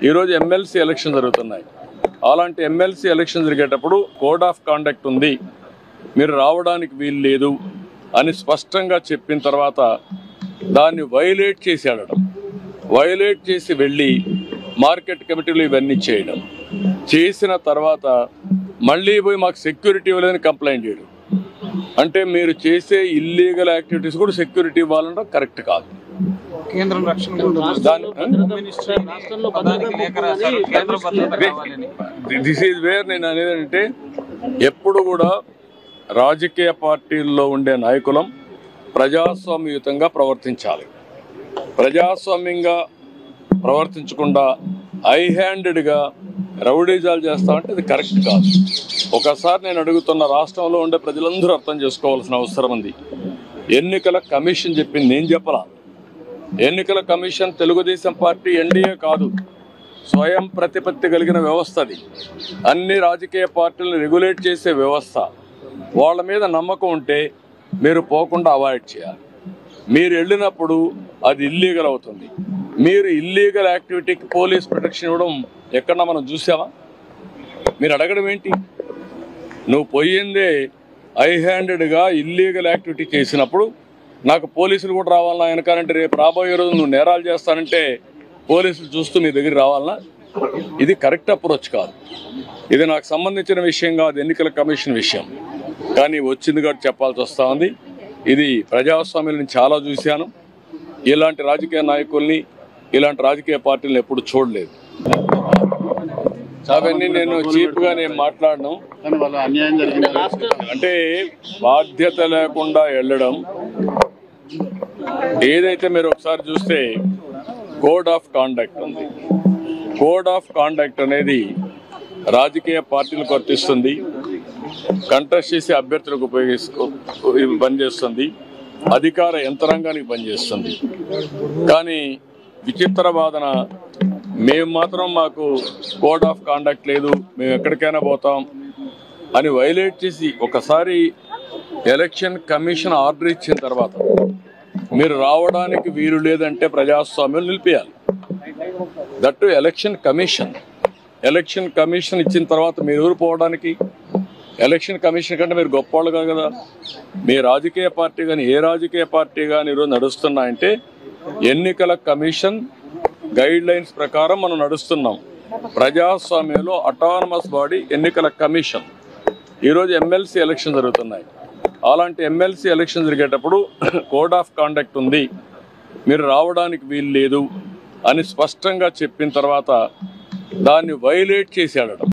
ఈరోజు MLC election జరుగుతున్నాయి. అలాంటి ఎమ్మెల్సీ ఎలక్షన్ జరిగేటప్పుడు కోడ్ ఆఫ్ కాండక్ట్ ఉంది, మీరు రావడానికి వీలు లేదు అని స్పష్టంగా చెప్పిన తర్వాత దాన్ని వైలేట్ చేసి ఆడడం, వైలేట్ చేసి వెళ్ళి మార్కెట్ కమిటీలు ఇవన్నీ చేయడం, చేసిన తర్వాత మళ్ళీ పోయి మాకు సెక్యూరిటీ ఇవ్వలేదని కంప్లైంట్ చేయడం. అంటే మీరు చేసే ఇల్లీగల్ యాక్టివిటీస్ కూడా సెక్యూరిటీ ఇవ్వాలంటే కరెక్ట్ కాదు. దిస్ ఈజ్ వేర్ నేను అనేదంటే ఎప్పుడు కూడా రాజకీయ పార్టీల్లో ఉండే నాయకులం ప్రజాస్వామ్యయుతంగా ప్రవర్తించాలి. ప్రజాస్వామ్యంగా ప్రవర్తించకుండా హై హ్యాండెడ్గా రౌడీజాలు చేస్తామంటే అది కరెక్ట్ కాదు. ఒకసారి నేను అడుగుతున్న, రాష్ట్రంలో ఉండే ప్రజలందరూ అర్థం చేసుకోవాల్సిన అవసరం ఉంది. ఎన్నికల కమిషన్ చెప్పింది, నేను చెప్పలా. ఎన్నికల కమిషన్ తెలుగుదేశం పార్టీ ఎన్డీఏ కాదు, స్వయం ప్రతిపత్తి కలిగిన వ్యవస్థ. అది అన్ని రాజకీయ పార్టీలను రెగ్యులేట్ చేసే వ్యవస్థ. వాళ్ళ మీద నమ్మకం ఉంటే మీరు పోకుండా అవాయిడ్ చేయాలి. మీరు వెళ్ళినప్పుడు అది ఇల్లీగల్ అవుతుంది. మీరు ఇల్లీగల్ యాక్టివిటీకి పోలీస్ ప్రొటెక్షన్ ఇవ్వడం ఎక్కడన్నా మనం చూసామా? మీరు అడగడం ఏంటి? నువ్వు పోయిందే హై హ్యాండెడ్గా ఇల్లీగల్ యాక్టివిటీ చేసినప్పుడు నాకు పోలీసులు కూడా రావాలన్నా వెనకాలంటే రేపు రాబోయే రోజు నువ్వు నేరాలు చేస్తానంటే పోలీసులు చూస్తూ మీ దగ్గర రావాలన్నా? ఇది కరెక్ట్ అప్రోచ్ కాదు. ఇది నాకు సంబంధించిన విషయం కాదు, ఎన్నికల కమిషన్ విషయం. కానీ వచ్చింది కాబట్టి చెప్పాల్సి వస్తూ ఉంది. ఇది ప్రజాస్వామ్యాన్ని చాలా చూశాను. ఇలాంటి రాజకీయ నాయకుల్ని, ఇలాంటి రాజకీయ పార్టీలను ఎప్పుడు చూడలేదు. అవన్నీ నేను చీప్గా నేను మాట్లాడను. అంటే బాధ్యత లేకుండా వెళ్ళడం, ఏదైతే మీరు ఒకసారి చూస్తే కోడ్ ఆఫ్ కాండక్ట్ ఉంది. కోడ్ ఆఫ్ కాండక్ట్ అనేది రాజకీయ పార్టీలకు వర్తిస్తుంది, కంటెస్ట్ చేసే అభ్యర్థులకు పనిచేస్తుంది, అధికార యంత్రాంగానికి పనిచేస్తుంది. కానీ విచిత్ర వాదన, మేము మాత్రం మాకు కోడ్ ఆఫ్ కాండక్ట్ లేదు, మేము ఎక్కడికైనా పోతాం అని వైలేట్ చేసి ఒకసారి ఎలక్షన్ కమిషన్ ఆర్డర్ ఇచ్చిన తర్వాత మీరు రావడానికి వీలు లేదంటే ప్రజాస్వామ్యం నిలిపేయాలి. That election commission. Election commission ఇచ్చిన తర్వాత మీరు ఊరు పోవడానికి, ఎలక్షన్ కమిషన్ కంటే మీరు గొప్పవాళ్ళు కాదు కదా. మీ రాజకీయ పార్టీ కానీ ఏ రాజకీయ పార్టీ కానీ ఈరోజు నడుస్తున్నాయంటే ఎన్నికల కమిషన్ గైడ్ లైన్స్ ప్రకారం మనం నడుస్తున్నాం. ప్రజాస్వామ్యంలో అటానమస్ బాడీ ఎన్నికల కమిషన్. ఈరోజు ఎమ్మెల్సీ ఎలక్షన్ జరుగుతున్నాయి. అలాంటి ఎమ్మెల్సీ ఎలక్షన్ జరిగేటప్పుడు కోడ్ ఆఫ్ కాండక్ట్ ఉంది, మీరు రావడానికి వీలు లేదు అని స్పష్టంగా చెప్పిన తర్వాత దాన్ని వైలేట్ చేసి ఆడడం.